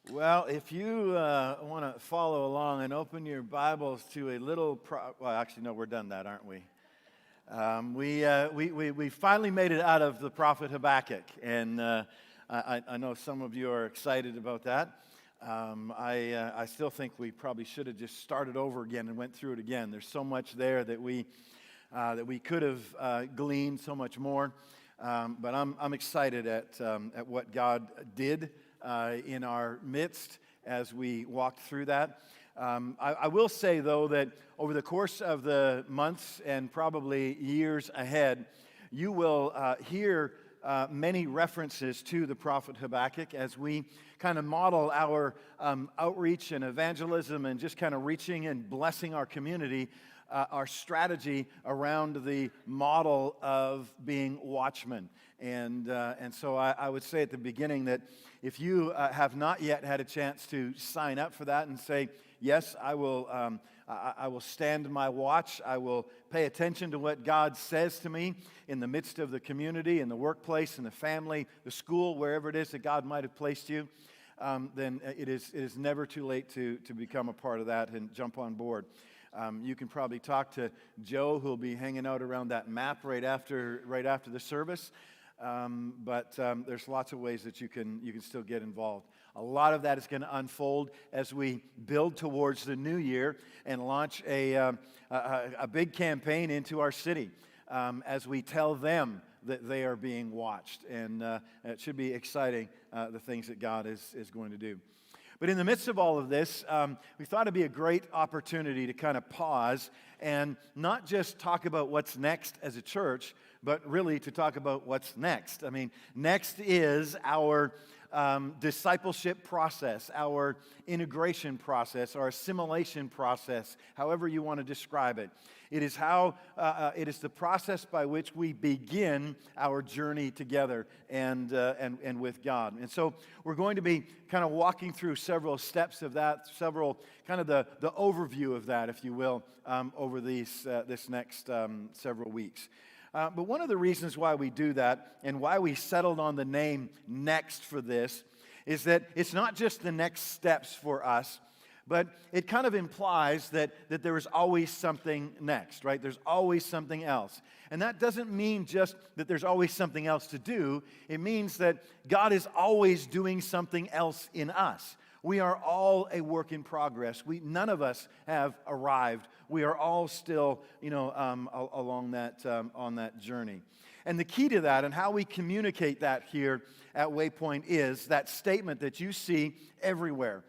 Well, if you want to follow along and open your Bibles to a little, well, actually, no, we're done that, aren't we? We finally made it out of the prophet Habakkuk, and I know some of you are excited about that. I still think we probably should have just started over again and went through it again. There's so much there that we could have gleaned, so much more. But I'm excited at what God did in our midst as we walked through that. I will say, though, that over the course of the months and probably years ahead, you will hear many references to the prophet Habakkuk as we kind of model our outreach and evangelism and just kind of reaching and blessing our community, our strategy around the model of being watchmen. And so I would say at the beginning that if you have not yet had a chance to sign up for that and say, yes, I will stand my watch, I will pay attention to what God says to me in the midst of the community, in the workplace, in the family, the school, wherever it is that God might have placed you, then it is never too late to become a part of that and jump on board. You can probably talk to Joe, who'll be hanging out around that map right after the service. But there's lots of ways that you can still get involved. A lot of that is going to unfold as we build towards the new year and launch a big campaign into our city as we tell them that they are being watched. And it should be exciting, the things that God is going to do. But in the midst of all of this, we thought it'd be a great opportunity to kind of pause and not just talk about what's next as a church, but really to talk about what's next. I mean, next is our discipleship process, our integration process, our assimilation process, however you want to describe it. It is the process by which we begin our journey together and with God. And so we're going to be kind of walking through several steps of that, several kind of the overview of that, if you will, over this next several weeks. But one of the reasons why we do that and why we settled on the name Next for this is that it's not just the next steps for us, but it kind of implies that there is always something next, right? There's always something else. And that doesn't mean just that there's always something else to do. It means that God is always doing something else in us. We are all a work in progress. None of us have arrived. We are all still, along that on that journey. And the key to that and how we communicate that here at Waypoint is that statement that you see everywhere.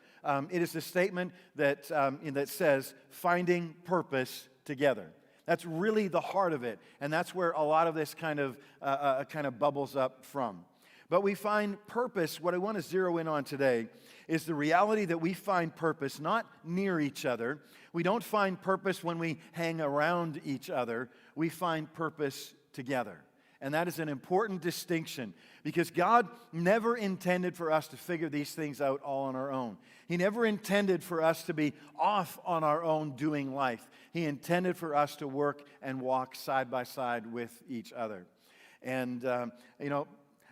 It is the statement that says, finding purpose together. That's really the heart of it, and that's where a lot of this kind of bubbles up from. But we find purpose, what I want to zero in on today, is the reality that we find purpose not near each other. We don't find purpose when we hang around each other. We find purpose together. And that is an important distinction because God never intended for us to figure these things out all on our own. He never intended for us to be off on our own doing life. He intended for us to work and walk side by side with each other. And,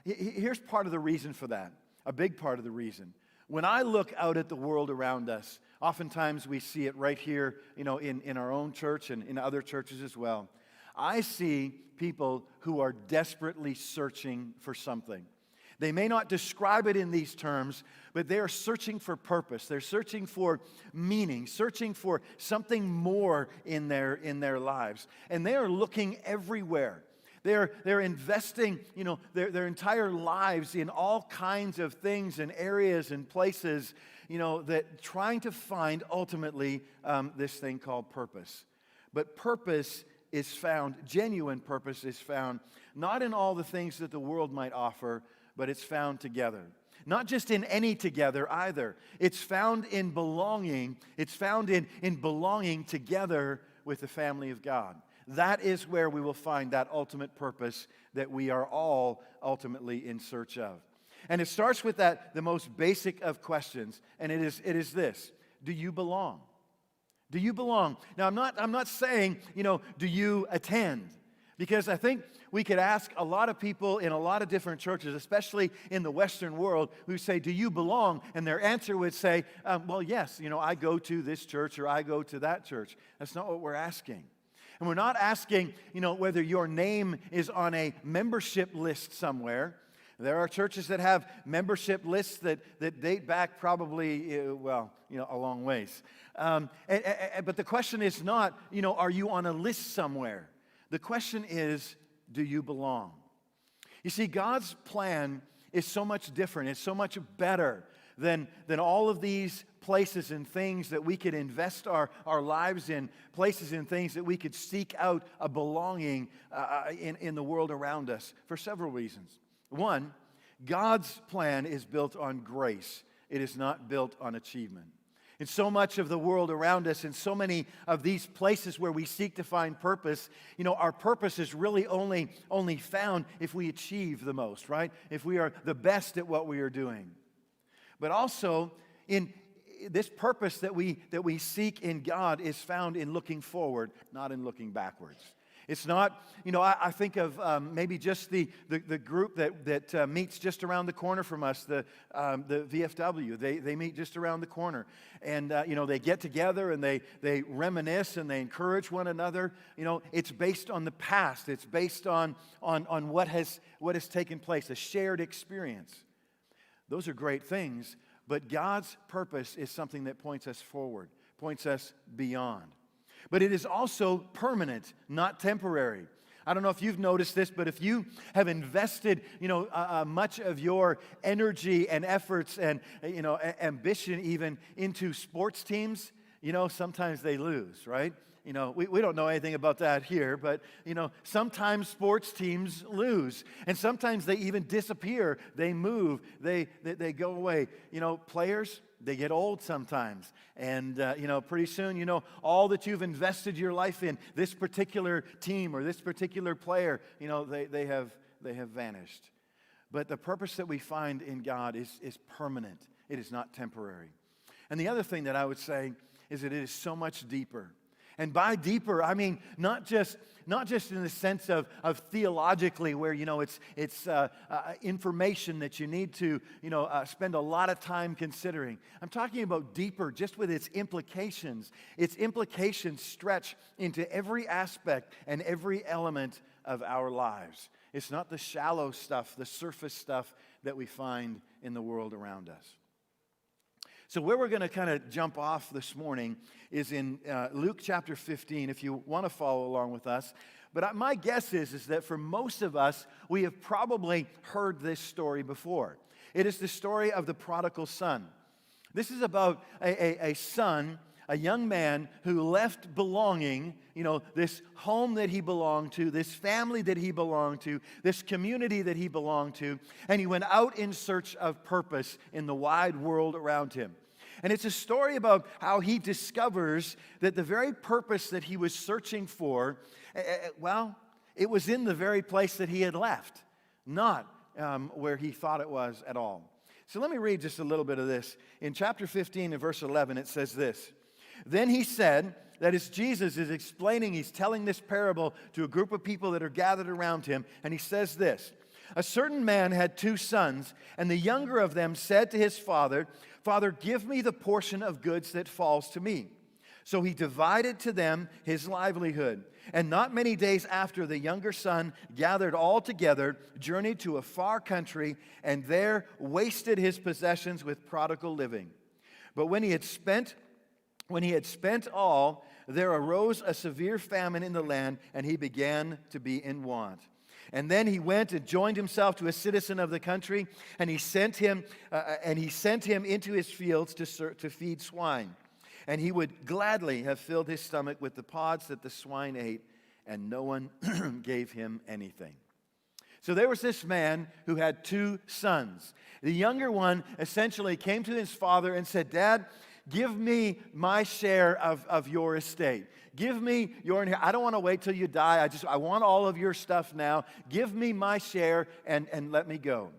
here's part of the reason for that, a big part of the reason. When I look out at the world around us, oftentimes we see it right here, in our own church and in other churches as well. I see people who are desperately searching for something. They may not describe it in these terms, but they are searching for purpose. They're searching for meaning, searching for something more in their lives. And they are looking everywhere. They're investing, their entire lives in all kinds of things and areas and places, that trying to find ultimately this thing called purpose. But purpose is found, genuine purpose is found, not in all the things that the world might offer, but it's found together. Not just in any together either. It's found in belonging. It's found in belonging together with the family of God. That is where we will find that ultimate purpose that we are all ultimately in search of. And it starts with the most basic of questions, and it is this: do you belong? Do you belong? Now, I'm not saying, do you attend? Because I think we could ask a lot of people in a lot of different churches, especially in the Western world, who say, do you belong? And their answer would say, well, yes, I go to this church or I go to that church. That's not what we're asking. And we're not asking, whether your name is on a membership list somewhere. There are churches that have membership lists that date back probably, a long ways. But the question is not, are you on a list somewhere? The question is, do you belong? You see, God's plan is so much different. It's so much better than all of these places and things that we could invest our lives in, places and things that we could seek out a belonging in the world around us for several reasons. One, God's plan is built on grace. It is not built on achievement. In so much of the world around us, in so many of these places where we seek to find purpose, our purpose is really only found if we achieve the most, right? If we are the best at what we are doing. But also, in this purpose that we seek in God is found in looking forward, not in looking backwards. It's not, I think of maybe just the group that meets just around the corner from us, the VFW. They meet just around the corner. And, they get together and they reminisce and they encourage one another. It's based on the past. It's based on what has taken place, a shared experience. Those are great things, but God's purpose is something that points us forward, points us beyond. But it is also permanent, not temporary. I don't know if you've noticed this, but if you have invested, much of your energy and efforts and, ambition even into sports teams, sometimes they lose, right? We don't know anything about that here, but, sometimes sports teams lose. And sometimes they even disappear. They move. They go away. Players, they get old sometimes. And, pretty soon, all that you've invested your life in, this particular team or this particular player, they have vanished. But the purpose that we find in God is permanent. It is not temporary. And the other thing that I would say is that it is so much deeper. And by deeper, I mean not just in the sense of theologically, where it's information that you need to spend a lot of time considering. I'm talking about deeper, just with its implications. Its implications stretch into every aspect and every element of our lives. It's not the shallow stuff, the surface stuff that we find in the world around us. So where we're going to kind of jump off this morning is in Luke chapter 15, if you want to follow along with us. But my guess is that for most of us, we have probably heard this story before. It is the story of the prodigal son. This is about a son, a young man who left belonging, this home that he belonged to, this family that he belonged to, this community that he belonged to, and he went out in search of purpose in the wide world around him. And it's a story about how he discovers that the very purpose that he was searching for, it was in the very place that he had left, not where he thought it was at all. So let me read just a little bit of this. In chapter 15 and verse 11, it says this. Then he said, that is, Jesus is explaining, he's telling this parable to a group of people that are gathered around him, and he says this. A certain man had 2 sons, and the younger of them said to his father, Father, give me the portion of goods that falls to me. So he divided to them his livelihood. And not many days after, the younger son gathered all together, journeyed to a far country, and there wasted his possessions with prodigal living. But when he had spent all, there arose a severe famine in the land, and he began to be in want. And then he went and joined himself to a citizen of the country, and he sent him into his fields to feed swine. And he would gladly have filled his stomach with the pods that the swine ate, and no one gave him anything. So there was this man who had 2 sons. The younger one essentially came to his father and said, Dad, give me my share of your estate. Give me your inheritance. I don't want to wait till you die. I want all of your stuff now. Give me my share and let me go.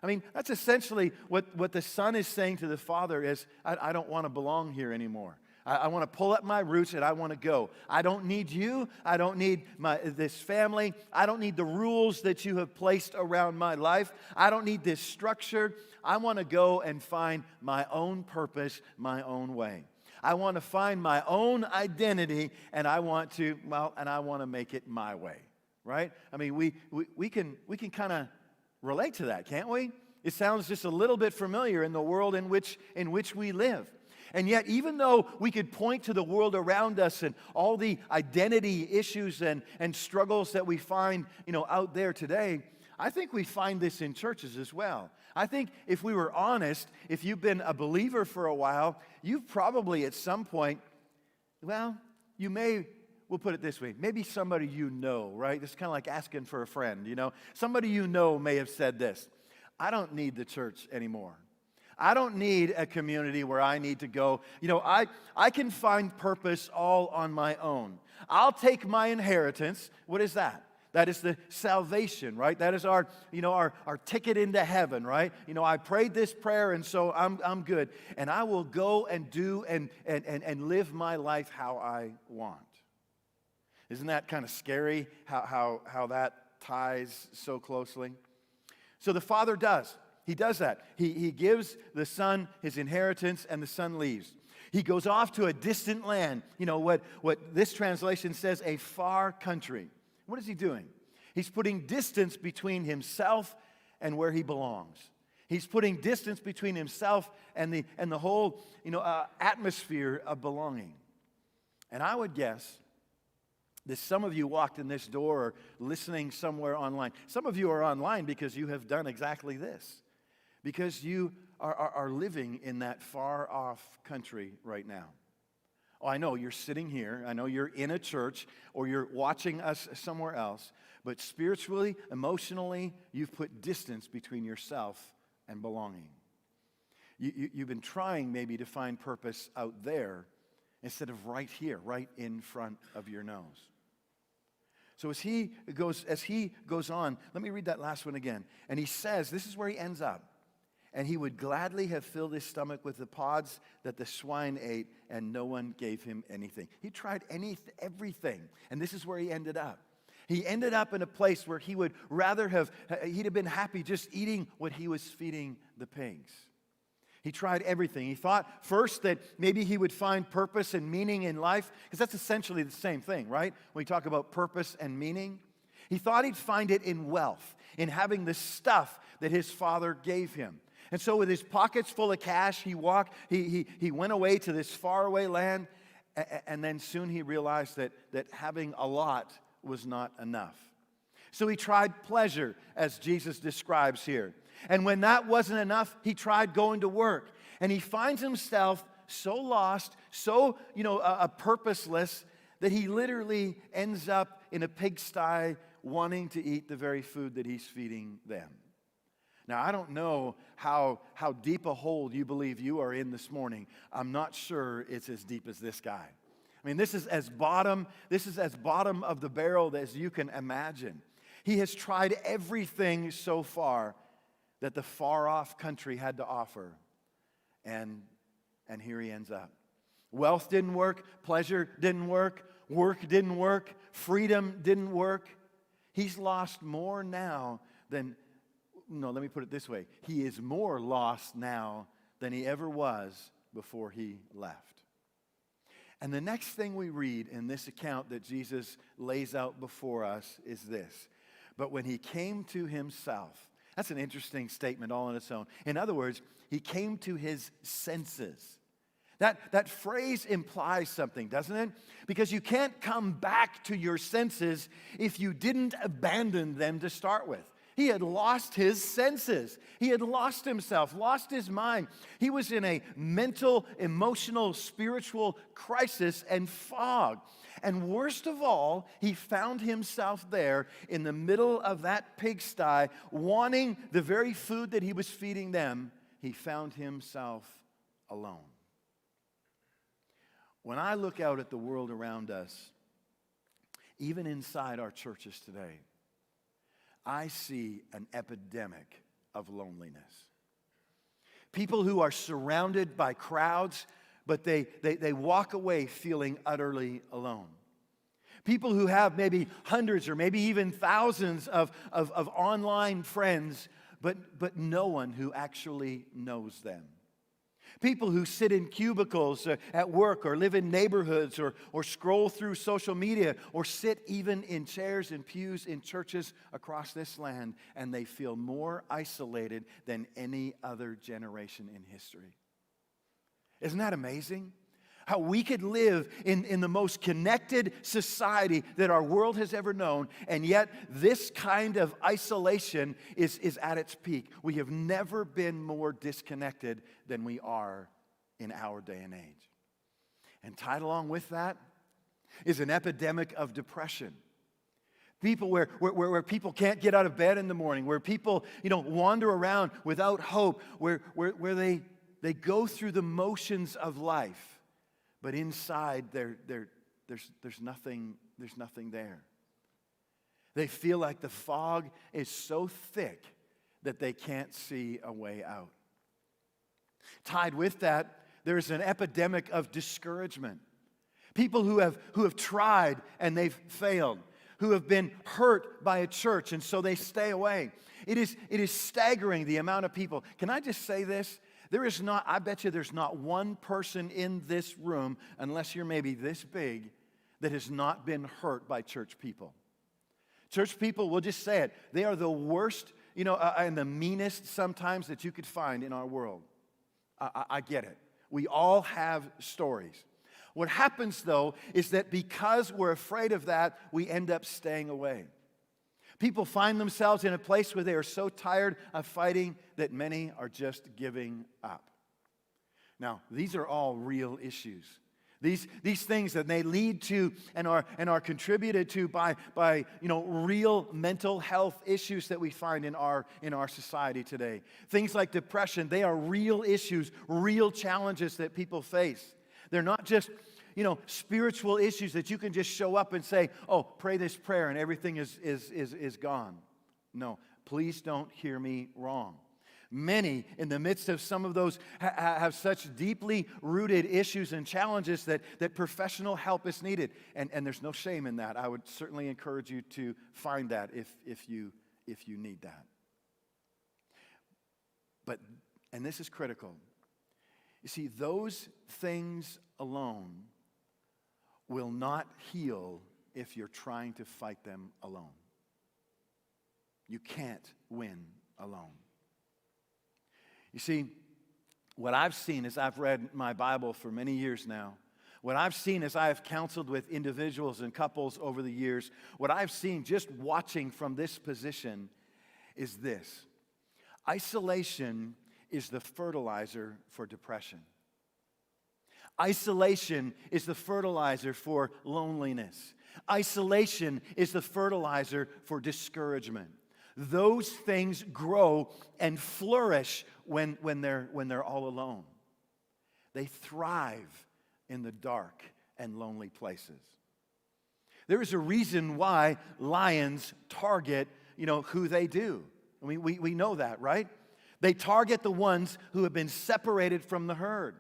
I mean, that's essentially what the son is saying to the father is, I don't want to belong here anymore. I want to pull up my roots and I want to go. I don't need you. I don't need this family. I don't need the rules that you have placed around my life. I don't need this structure. I want to go and find my own purpose, my own way. I want to find my own identity, and I want to make it my way, right? I mean, we can kind of relate to that, can't we? It sounds just a little bit familiar in the world in which we live. And yet, even though we could point to the world around us and all the identity issues and struggles that we find, out there today, I think we find this in churches as well. I think if we were honest, if you've been a believer for a while, you've probably at some point, we'll put it this way, maybe somebody right? It's kind of like asking for a friend, Somebody may have said this: I don't need the church anymore. I don't need a community where I need to go. I can find purpose all on my own. I'll take my inheritance. What is that? That is the salvation, right? That is our ticket into heaven, right? I prayed this prayer, and so I'm good. And I will go and do and live my life how I want. Isn't that kind of scary how that ties so closely? So the Father does. He does that. He gives the Son his inheritance, and the Son leaves. He goes off to a distant land. What this translation says, a far country. What is he doing? He's putting distance between himself and where he belongs. He's putting distance between himself and the whole atmosphere of belonging. And I would guess that some of you walked in this door or listening somewhere online. Some of you are online because you have done exactly this. Because you are living in that far-off country right now. Oh, I know you're sitting here. I know you're in a church or you're watching us somewhere else. But spiritually, emotionally, you've put distance between yourself and belonging. You've been trying maybe to find purpose out there instead of right here, right in front of your nose. So as he goes on, let me read that last one again. And he says, this is where he ends up. And he would gladly have filled his stomach with the pods that the swine ate, and no one gave him anything. He tried everything, and this is where he ended up. He ended up in a place where he'd have been happy just eating what he was feeding the pigs. He tried everything. He thought first that maybe he would find purpose and meaning in life, because that's essentially the same thing, right? When we talk about purpose and meaning. He thought he'd find it in wealth, in having the stuff that his father gave him. And so with his pockets full of cash, he went away to this faraway land, and then soon he realized that having a lot was not enough. So he tried pleasure, as Jesus describes here. And when that wasn't enough, he tried going to work. And he finds himself so lost, so purposeless, that he literally ends up in a pigsty wanting to eat the very food that he's feeding them. Now, I don't know how deep a hole you believe you are in this morning. I'm not sure it's as deep as this guy. I mean, this is as bottom of the barrel as you can imagine. He has tried everything so far that the far-off country had to offer. And here he ends up. Wealth didn't work, pleasure didn't work didn't work, freedom didn't work. He's lost more now than... No, let me put it this way. He is more lost now than he ever was before he left. And the next thing we read in this account that Jesus lays out before us is this. But when he came to himself, that's an interesting statement all on its own. In other words, he came to his senses. That phrase implies something, doesn't it? Because you can't come back to your senses if you didn't abandon them to start with. He had lost his senses. He had lost himself, lost his mind. He was in a mental, emotional, spiritual crisis and fog. And worst of all, he found himself there in the middle of that pigsty, wanting the very food that he was feeding them. He found himself alone. When I look out at the world around us, even inside our churches today, I see an epidemic of loneliness. People who are surrounded by crowds, but they walk away feeling utterly alone. People who have maybe hundreds or maybe even thousands of online friends, but no one who actually knows them. People who sit in cubicles at work or live in neighborhoods or scroll through social media or sit even in chairs and pews in churches across this land, and they feel more isolated than any other generation in history. Isn't that amazing? How we could live in the most connected society that our world has ever known, and yet this kind of isolation is at its peak. We have never been more disconnected than we are in our day and age. And tied along with that is an epidemic of depression. People where people can't get out of bed in the morning, where people wander around without hope, where they go through the motions of life. But inside, there's nothing there. They feel like the fog is so thick that they can't see a way out. Tied with that, there's an epidemic of discouragement. People who have tried and they've failed, who have been hurt by a church, and so they stay away. It is staggering the amount of people. Can I just say this? I bet you there's not one person in this room, unless you're maybe this big, that has not been hurt by church people. Church people, we'll just say it, they are the worst, and the meanest sometimes that you could find in our world. I get it. We all have stories. What happens, though, is that because we're afraid of that, we end up staying away. People find themselves in a place where they are so tired of fighting that many are just giving up. Now, these are all real issues. These things that they lead to and are contributed to by real mental health issues that we find in our society today. Things like depression, they are real issues, real challenges that people face. They're not just spiritual issues that you can just show up and say, oh, pray this prayer and everything is gone. No, please don't hear me wrong. Many, in the midst of some of those, have such deeply rooted issues and challenges that professional help is needed. And there's no shame in that. I would certainly encourage you to find that if you need that. And this is critical. You see, those things alone will not heal if you're trying to fight them alone. You can't win alone. You see, what I've seen as I've read my Bible for many years now, what I've seen as I have counseled with individuals and couples over the years, what I've seen just watching from this position is this. Isolation is the fertilizer for depression. Isolation is the fertilizer for loneliness. Isolation is the fertilizer for discouragement. Those things grow and flourish when they're all alone. They thrive in the dark and lonely places. There is a reason why lions target, who they do. I mean, we know that, right? They target the ones who have been separated from the herd.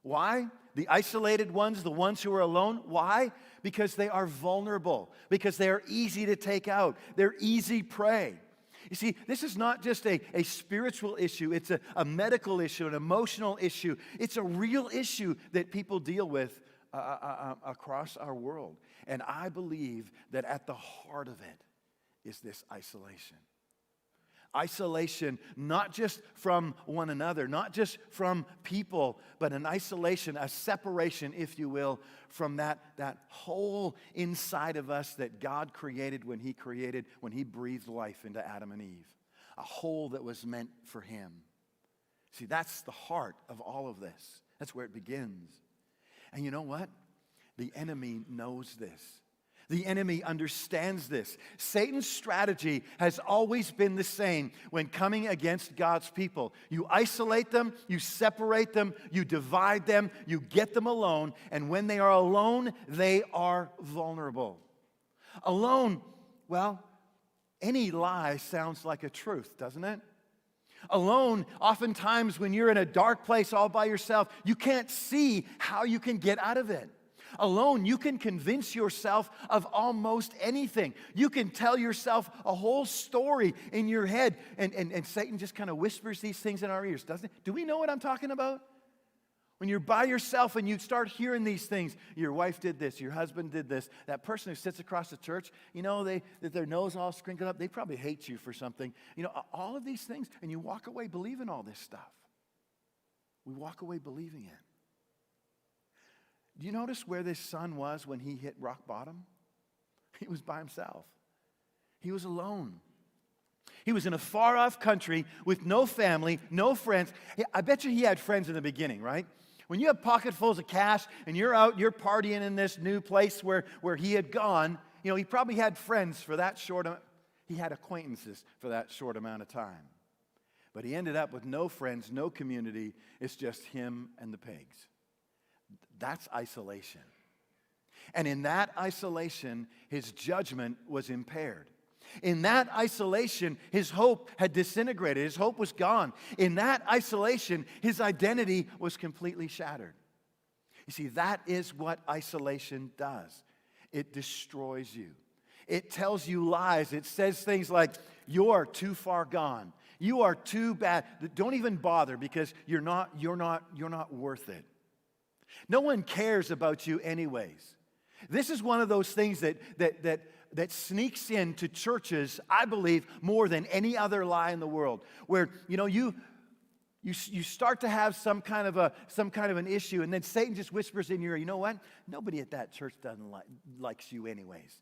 Why? The isolated ones, the ones who are alone. Why? Because they are vulnerable. Because they are easy to take out. They're easy prey. You see, this is not just a spiritual issue. It's a medical issue, an emotional issue. It's a real issue that people deal with across our world. And I believe that at the heart of it is this isolation. Isolation, not just from one another, not just from people, but an isolation, a separation, if you will, from that hole inside of us that God created when He breathed life into Adam and Eve. A hole that was meant for Him. See, that's the heart of all of this. That's where it begins. And you know what? The enemy knows this. The enemy understands this. Satan's strategy has always been the same when coming against God's people. You isolate them, you separate them, you divide them, you get them alone, and when they are alone, they are vulnerable. Alone, well, any lie sounds like a truth, doesn't it? Alone, oftentimes when you're in a dark place all by yourself, you can't see how you can get out of it. Alone, you can convince yourself of almost anything. You can tell yourself a whole story in your head, and Satan just kind of whispers these things in our ears, doesn't it? Do we know what I'm talking about? When you're by yourself and you start hearing these things, your wife did this, your husband did this, that person who sits across the church, their nose all sprinkled up, they probably hate you for something. All of these things, and you walk away believing all this stuff. We walk away believing it. Do you notice where this son was when he hit rock bottom? He was by himself. He was alone. He was in a far-off country with no family, no friends. I bet you he had friends in the beginning, right? When you have pocketfuls of cash and you're out, you're partying in this new place where he had gone, he probably had friends for that he had acquaintances for that short amount of time. But he ended up with no friends, no community. It's just him and the pigs. That's isolation. And in that isolation, his judgment was impaired. In that isolation, his hope had disintegrated. His hope was gone. In that isolation, his identity was completely shattered. You see, that is what isolation does. It destroys you. It tells you lies. It says things like, you're too far gone. You are too bad. Don't even bother because you're not worth it. No one cares about you anyways. This is one of those things that sneaks into churches, I believe, more than any other lie in the world. Where you start to have some kind of an issue, and then Satan just whispers in your ear, you know what? Nobody at that church likes you anyways.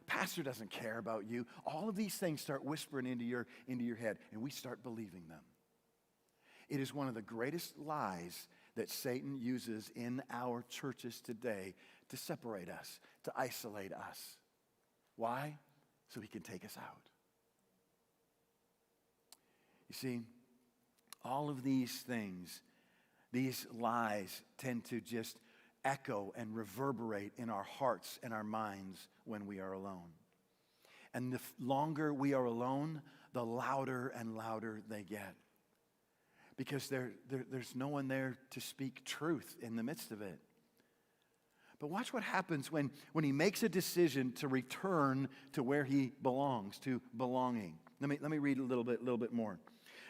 Pastor doesn't care about you. All of these things start whispering into your head, and we start believing them. It is one of the greatest lies that Satan uses in our churches today to separate us, to isolate us. Why? So he can take us out. You see, all of these things, these lies tend to just echo and reverberate in our hearts and our minds when we are alone. And the longer we are alone, the louder and louder they get. Because there's no one there to speak truth in the midst of it. But watch what happens when he makes a decision to return to where he belongs, to belonging. Let me read a little bit more.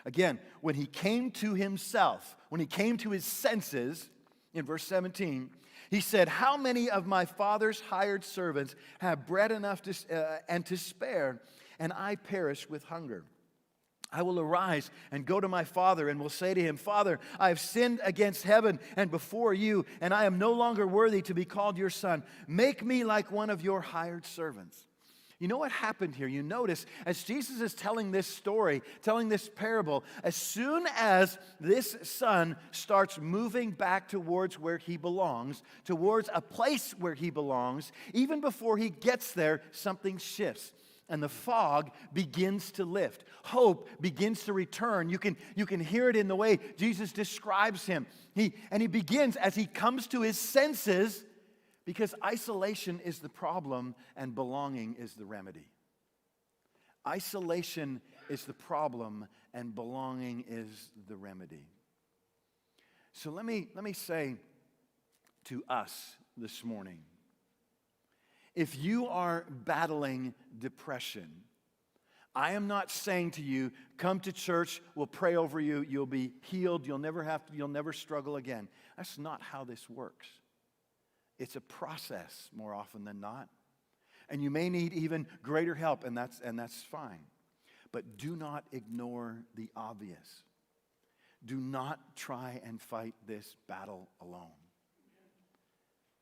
Again, when he came to himself, when he came to his senses, in verse 17, he said, "How many of my father's hired servants have bread enough and to spare, and I perish with hunger? I will arise and go to my father and will say to him, Father, I have sinned against heaven and before you, and I am no longer worthy to be called your son. Make me like one of your hired servants." You know what happened here? You notice as Jesus is telling this story, telling this parable, as soon as this son starts moving back towards where he belongs, towards a place where he belongs, even before he gets there, something shifts. And the fog begins to lift. Hope begins to return. You can hear it in the way Jesus describes him. He begins as he comes to his senses, because isolation is the problem and belonging is the remedy. Isolation is the problem and belonging is the remedy. So let me say to us this morning, if you are battling depression, I am not saying to you, come to church, we'll pray over you, you'll be healed, you'll never struggle again. That's not how this works. It's a process more often than not. And you may need even greater help, and that's fine. But do not ignore the obvious. Do not try and fight this battle alone.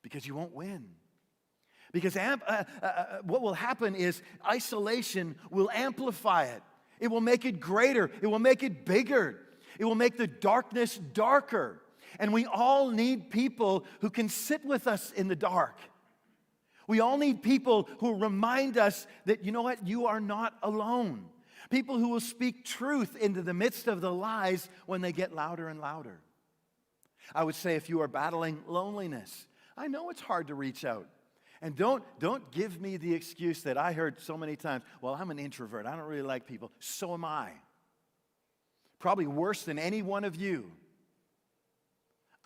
Because you won't win. Because what will happen is isolation will amplify it. It will make it greater. It will make it bigger. It will make the darkness darker. And we all need people who can sit with us in the dark. We all need people who remind us that, you know what, you are not alone. People who will speak truth into the midst of the lies when they get louder and louder. I would say if you are battling loneliness, I know it's hard to reach out. And don't give me the excuse that I heard so many times, well, I'm an introvert. I don't really like people. So am I. probably worse than any one of you.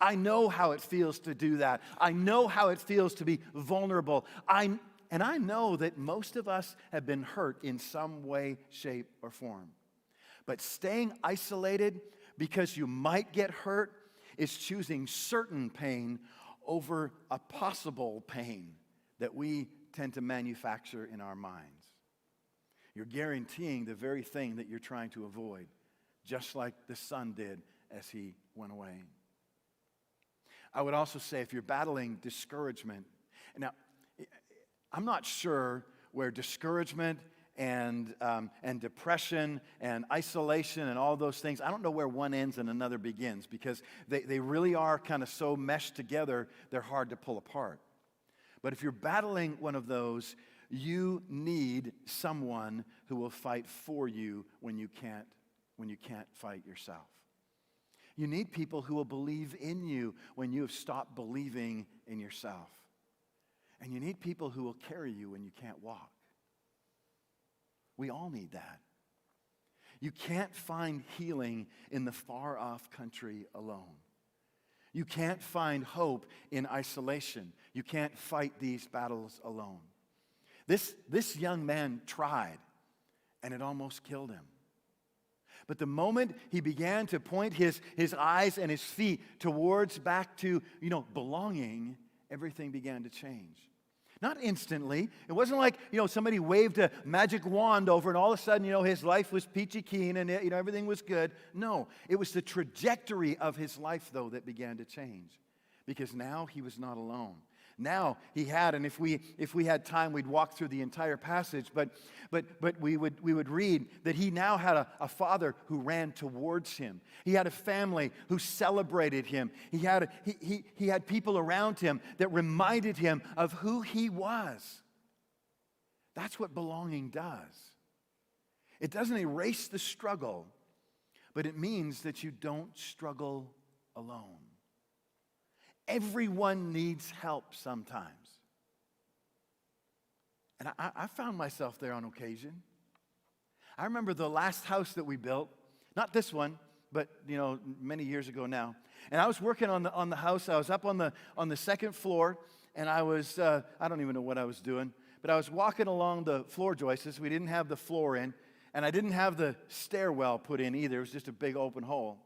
I know how it feels to do that. I know how it feels to be vulnerable. And I know that most of us have been hurt in some way, shape, or form. But staying isolated because you might get hurt is choosing certain pain over a possible pain that we tend to manufacture in our minds. You're guaranteeing the very thing that you're trying to avoid, just like the son did as he went away. I would also say if you're battling discouragement, now I'm not sure where discouragement and depression and isolation and all those things, I don't know where one ends and another begins, because they really are kind of so meshed together, they're hard to pull apart. But if you're battling one of those, you need someone who will fight for you when you can't fight yourself. You need people who will believe in you when you have stopped believing in yourself. And you need people who will carry you when you can't walk. We all need that. You can't find healing in the far-off country alone. You can't find hope in isolation. You can't fight these battles alone. This young man tried, and it almost killed him. But the moment he began to point his eyes and his feet towards back to, belonging, everything began to change. Not instantly. It wasn't like, somebody waved a magic wand over and all of a sudden, his life was peachy keen and, everything was good. No, it was the trajectory of his life, though, that began to change. Because now he was not alone. Now he had, and if we had time, we'd walk through the entire passage, but we would read that he now had a father who ran towards him. He had a family who celebrated him. He had people around him that reminded him of who he was. That's what belonging does. It doesn't erase the struggle, but it means that you don't struggle alone. Everyone needs help sometimes. And I found myself there on occasion. I remember the last house that we built, not this one, but many years ago now. And I was working on the house. I was up on the second floor, and I was I don't even know what I was doing, but I was walking along the floor joists. We didn't have the floor in, and I didn't have the stairwell put in either. It was just a big open hole.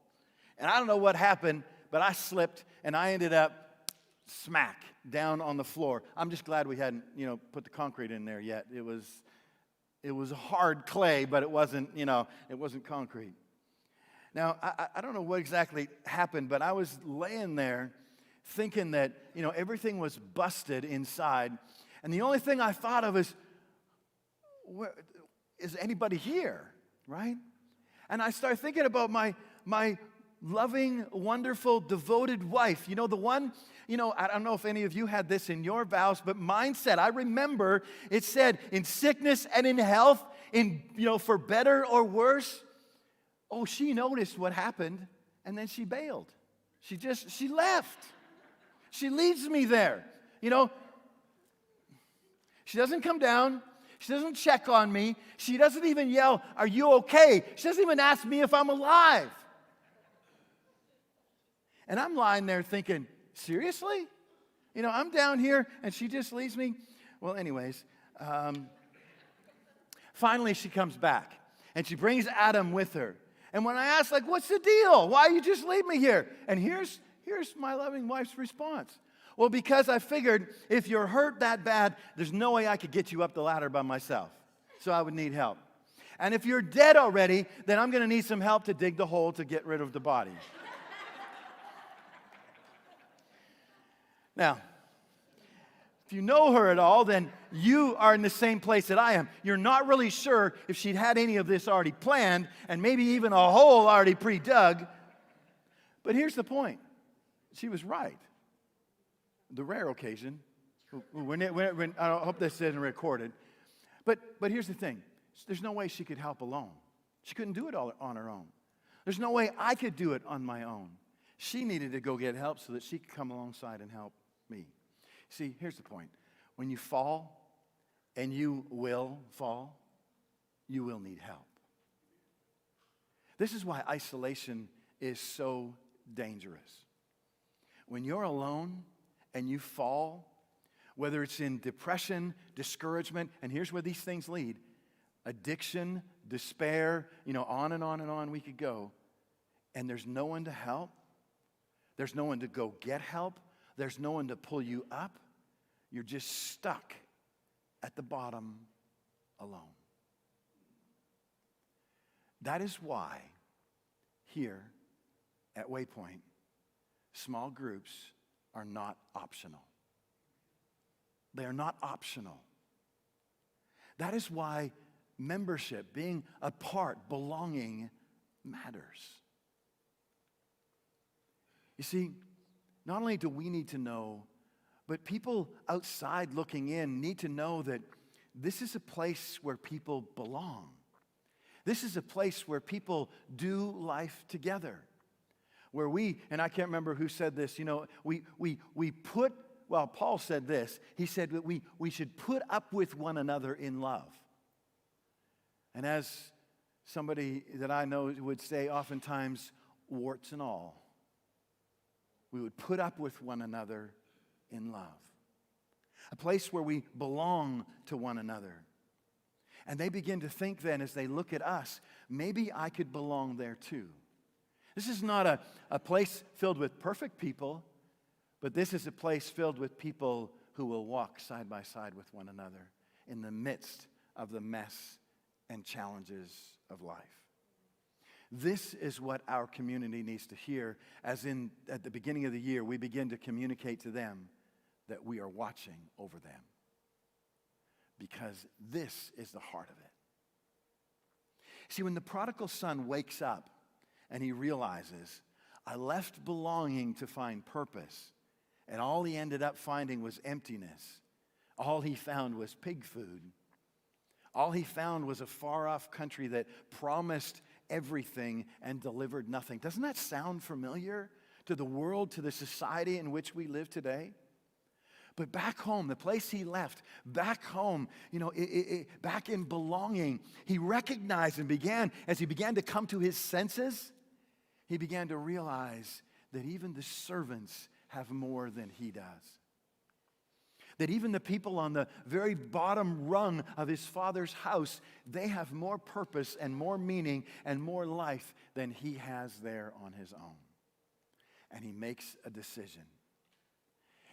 And I don't know what happened, but I slipped, and I ended up smack down on the floor. I'm just glad we hadn't, put the concrete in there yet. It was hard clay, but it wasn't concrete. Now, I don't know what exactly happened, but I was laying there thinking that, everything was busted inside, and the only thing I thought of is, is anybody here, right? And I started thinking about my loving, wonderful, devoted wife. The one, I don't know if any of you had this in your vows, but mine said, I remember it said, in sickness and in health, for better or worse. Oh, she noticed what happened, and then she bailed. She left. She leaves me there. She doesn't come down. She doesn't check on me. She doesn't even yell, "Are you okay?" She doesn't even ask me if I'm alive. And I'm lying there thinking, seriously? I'm down here and she just leaves me? Well, anyways, finally she comes back and she brings Adam with her. And when I ask, what's the deal? Why you just leave me here? And here's my loving wife's response. Well, because I figured if you're hurt that bad, there's no way I could get you up the ladder by myself. So I would need help. And if you're dead already, then I'm going to need some help to dig the hole to get rid of the body. Now, if you know her at all, then you are in the same place that I am. You're not really sure if she'd had any of this already planned, and maybe even a hole already pre-dug. But here's the point. She was right. The rare occasion. I hope this isn't recorded. But here's the thing. There's no way she could help alone. She couldn't do it all on her own. There's no way I could do it on my own. She needed to go get help so that she could come alongside and help me. See, here's the point. When you fall, and you will fall, you will need help. This is why isolation is so dangerous. When you're alone and you fall, whether it's in depression, discouragement, and here's where these things lead: addiction, despair, on and on and on we could go. And there's no one to help. There's no one to go get help. There's no one to pull you up. You're just stuck at the bottom alone. That is why here at Waypoint, small groups are not optional. They are not optional. That is why membership, being a part, belonging, matters. You see, not only do we need to know, but people outside looking in need to know that this is a place where people belong. This is a place where people do life together. Where and I can't remember who said this, Paul said this. He said that we should put up with one another in love. And as somebody that I know would say oftentimes, warts and all, we would put up with one another in love. A place where we belong to one another. And they begin to think then, as they look at us, maybe I could belong there too. This is not a place filled with perfect people, but this is a place filled with people who will walk side by side with one another in the midst of the mess and challenges of life. This is what our community needs to hear, as at the beginning of the year, we begin to communicate to them that we are watching over them. Because this is the heart of it. See, when the prodigal son wakes up and he realizes, I left belonging to find purpose, and all he ended up finding was emptiness. All he found was pig food. All he found was a far-off country that promised everything and delivered nothing. Doesn't that sound familiar to the world, to the society in which we live today? But back home, the place he left, back home, back in belonging, he recognized and as he began to come to his senses, he began to realize that even the servants have more than he does. That even the people on the very bottom rung of his father's house, they have more purpose and more meaning and more life than he has there on his own. And he makes a decision.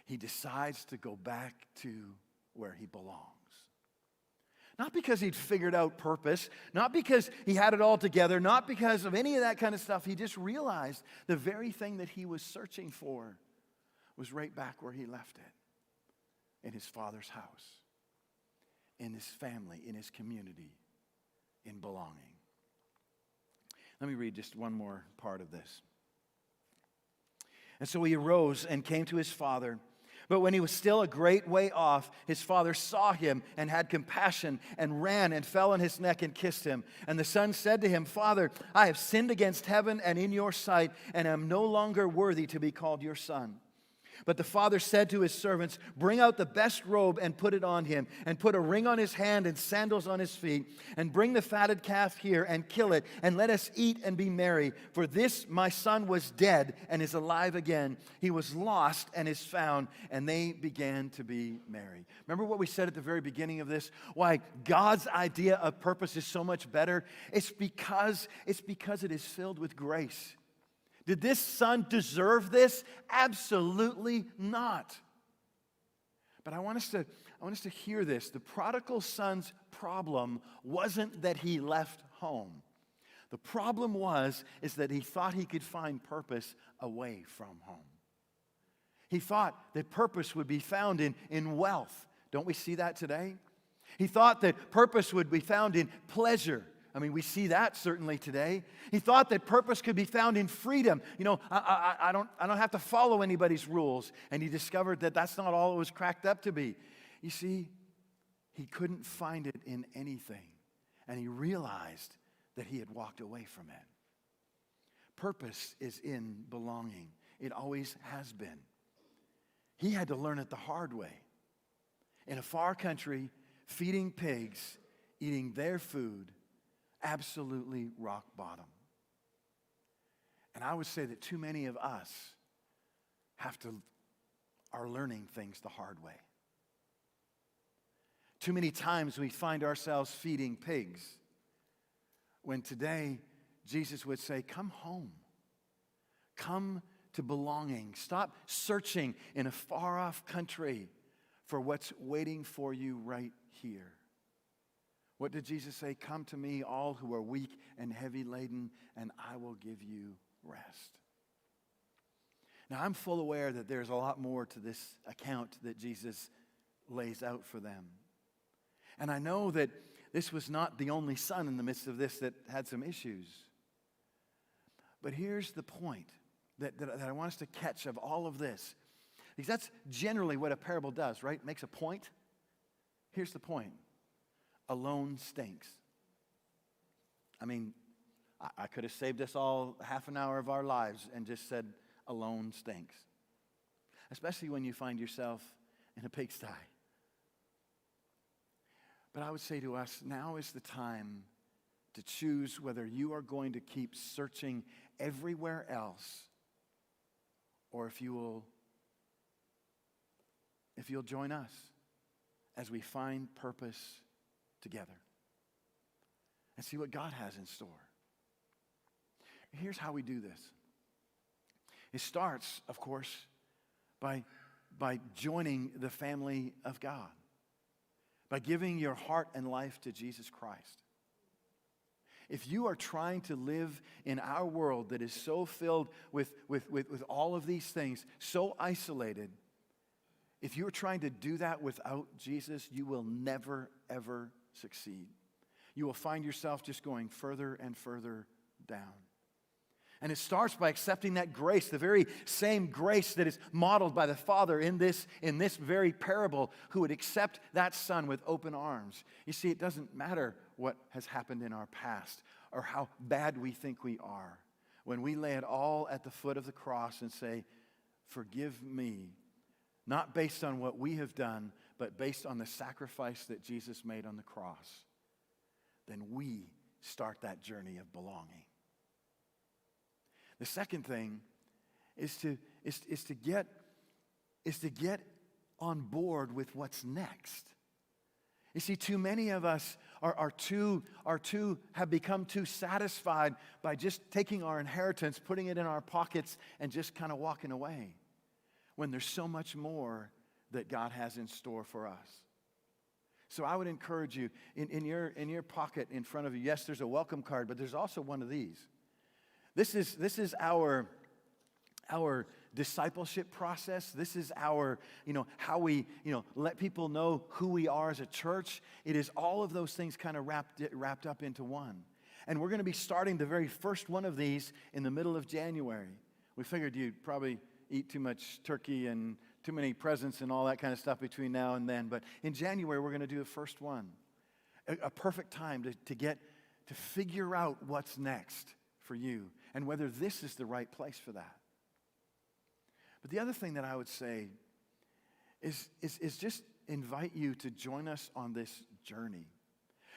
He decides to go back to where he belongs. Not because he'd figured out purpose, not because he had it all together, not because of any of that kind of stuff. He just realized the very thing that he was searching for was right back where he left it, in his father's house, in his family, in his community, in belonging. Let me read just one more part of this. And so he arose and came to his father. But when he was still a great way off, his father saw him and had compassion and ran and fell on his neck and kissed him. And the son said to him, Father, I have sinned against heaven and in your sight, and am no longer worthy to be called your son. But the father said to his servants, bring out the best robe and put it on him, and put a ring on his hand and sandals on his feet, and bring the fatted calf here and kill it, and let us eat and be merry. For this my son was dead and is alive again. He was lost and is found. And they began to be merry. Remember what we said at the very beginning of this? Why God's idea of purpose is so much better? It's because it is filled with grace. Did this son deserve this? Absolutely not. But I want us to hear this. The prodigal son's problem wasn't that he left home. The problem is that he thought he could find purpose away from home. He thought that purpose would be found in wealth. Don't we see that today? He thought that purpose would be found in pleasure. I mean, we see that certainly today. He thought that purpose could be found in freedom. I don't have to follow anybody's rules. And he discovered that that's not all it was cracked up to be. You see, he couldn't find it in anything. And he realized that he had walked away from it. Purpose is in belonging. It always has been. He had to learn it the hard way. In a far country, feeding pigs, eating their food, absolutely rock bottom. And I would say that too many of us are learning things the hard way. Too many times we find ourselves feeding pigs, when today Jesus would say, come home. Come to belonging. Stop searching in a far-off country for what's waiting for you right here. What did Jesus say? Come to me, all who are weak and heavy laden, and I will give you rest. Now, I'm full aware that there's a lot more to this account that Jesus lays out for them. And I know that this was not the only son in the midst of this that had some issues. But here's the point that I want us to catch of all of this. Because that's generally what a parable does, right? It makes a point. Here's the point. Alone stinks. I mean, I could have saved us all half an hour of our lives and just said, alone stinks. Especially when you find yourself in a pigsty. But I would say to us, now is the time to choose whether you are going to keep searching everywhere else, or if you'll join us as we find purpose together and see what God has in store. Here's how we do this. It starts, of course, by joining the family of God, by giving your heart and life to Jesus Christ. If you are trying to live in our world that is so filled with all of these things, so isolated, if you're trying to do that without Jesus, you will never, ever succeed. You will find yourself just going further and further down. And it starts by accepting that grace, the very same grace that is modeled by the Father in this very parable, who would accept that Son with open arms. You see, it doesn't matter what has happened in our past or how bad we think we are. When we lay it all at the foot of the cross and say, forgive me, not based on what we have done, but based on the sacrifice that Jesus made on the cross, then we start that journey of belonging. The second thing is to get on board with what's next. You see, too many of us have become too satisfied by just taking our inheritance, putting it in our pockets, and just kind of walking away, when there's so much more that God has in store for us. So I would encourage you, in your pocket in front of you, yes, there's a welcome card, but there's also one of these. This is our discipleship process. This is our, how we, let people know who we are as a church. It is all of those things kind of wrapped up into one. And we're going to be starting the very first one of these in the middle of January. We figured you'd probably eat too much turkey and too many presents and all that kind of stuff between now and then. But in January, we're going to do the first one. A perfect time to figure out what's next for you and whether this is the right place for that. But the other thing that I would say is just invite you to join us on this journey.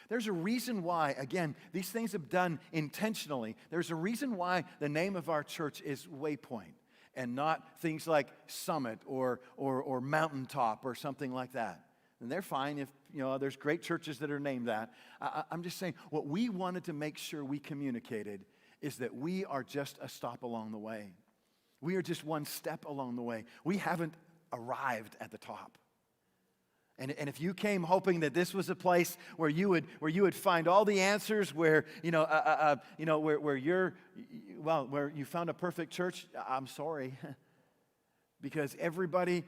There's a reason why, again, these things have done intentionally. There's a reason why the name of our church is Waypoint and not things like Summit or Mountaintop or something like that. And they're fine if, there's great churches that are named that. I'm just saying what we wanted to make sure we communicated is that we are just a stop along the way. We are just one step along the way. We haven't arrived at the top. And if you came hoping that this was a place where you would find all the answers, where where you found a perfect church, I'm sorry, because everybody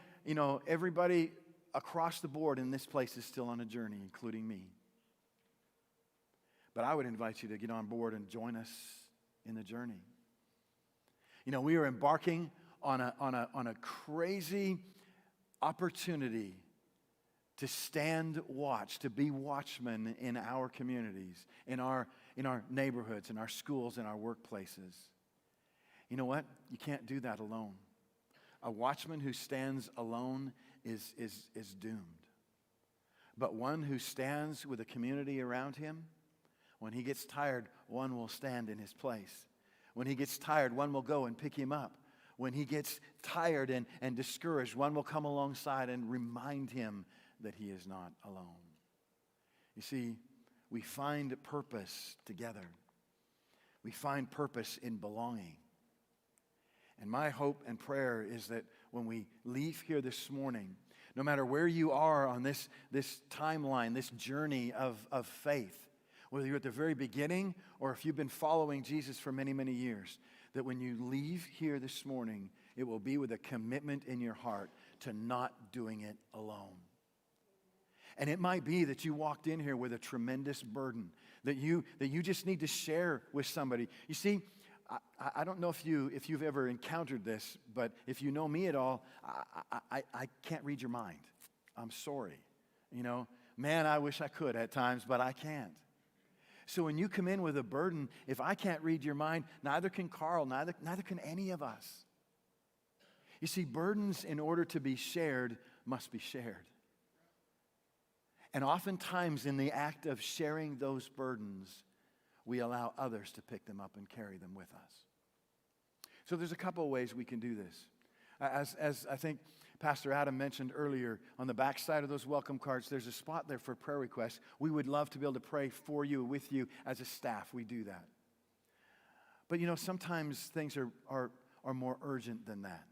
across the board in this place is still on a journey, including me. But I would invite you to get on board and join us in the journey. We are embarking on a crazy opportunity to stand watch, to be watchmen in our communities, in our neighborhoods, in our schools, in our workplaces. You know what? You can't do that alone. A watchman who stands alone is doomed. But one who stands with a community around him, when he gets tired, one will stand in his place. When he gets tired, one will go and pick him up. When he gets tired and discouraged, one will come alongside and remind him that he is not alone. You see, we find purpose together. We find purpose in belonging. And my hope and prayer is that when we leave here this morning, no matter where you are on this timeline, this journey of faith, whether you're at the very beginning or if you've been following Jesus for many, many years, that when you leave here this morning, it will be with a commitment in your heart to not doing it alone. And it might be that you walked in here with a tremendous burden that you just need to share with somebody. You see, I don't know if you've ever encountered this, but if you know me at all, I can't read your mind. I'm sorry. Man, I wish I could at times, but I can't. So when you come in with a burden, if I can't read your mind, neither can Carl, neither can any of us. You see, burdens, in order to be shared, must be shared. And oftentimes in the act of sharing those burdens, we allow others to pick them up and carry them with us. So there's a couple of ways we can do this. As I think Pastor Adam mentioned earlier, on the back side of those welcome cards, there's a spot there for prayer requests. We would love to be able to pray for you, with you, as a staff. We do that. But sometimes things are more urgent than that.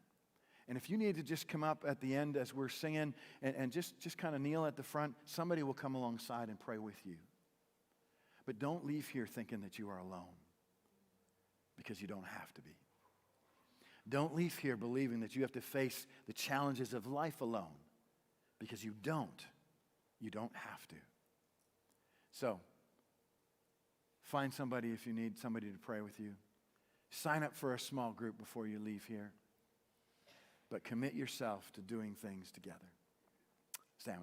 And if you need to just come up at the end as we're singing and just kind of kneel at the front, somebody will come alongside and pray with you. But don't leave here thinking that you are alone, because you don't have to be. Don't leave here believing that you have to face the challenges of life alone, because you don't. You don't have to. So, find somebody if you need somebody to pray with you. Sign up for a small group before you leave here. But commit yourself to doing things together.